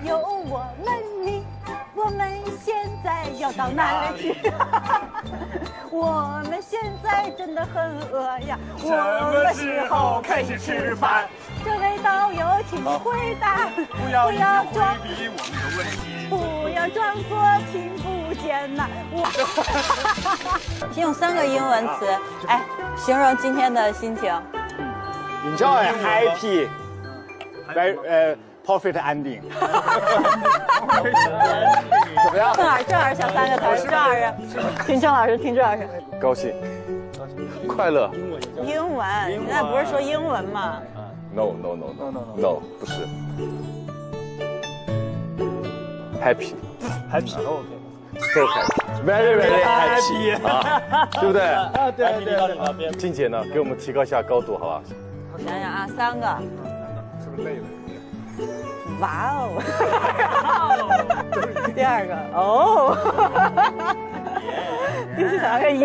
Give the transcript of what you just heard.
有我们你，我们现在要到哪里去？我们现在真的很饿呀，什么时候开始吃饭？这位导游，请回答，不要装回避我们的问题，不要装作听不见呐。用3个英文词，哎，形容今天的心情。Enjoy, happy, very profit ending。怎么样？正好像3个词儿，正好是听郑老师，听郑老师。高兴，快乐。英文，那不是说英文吗？ No， 不是。Happy， so happy，very happy 啊，对不对？对。静姐呢，给我们提高一下高度，好吧？我想想啊，3个。是不是累了？哇哦！第2个哦，第3个耶。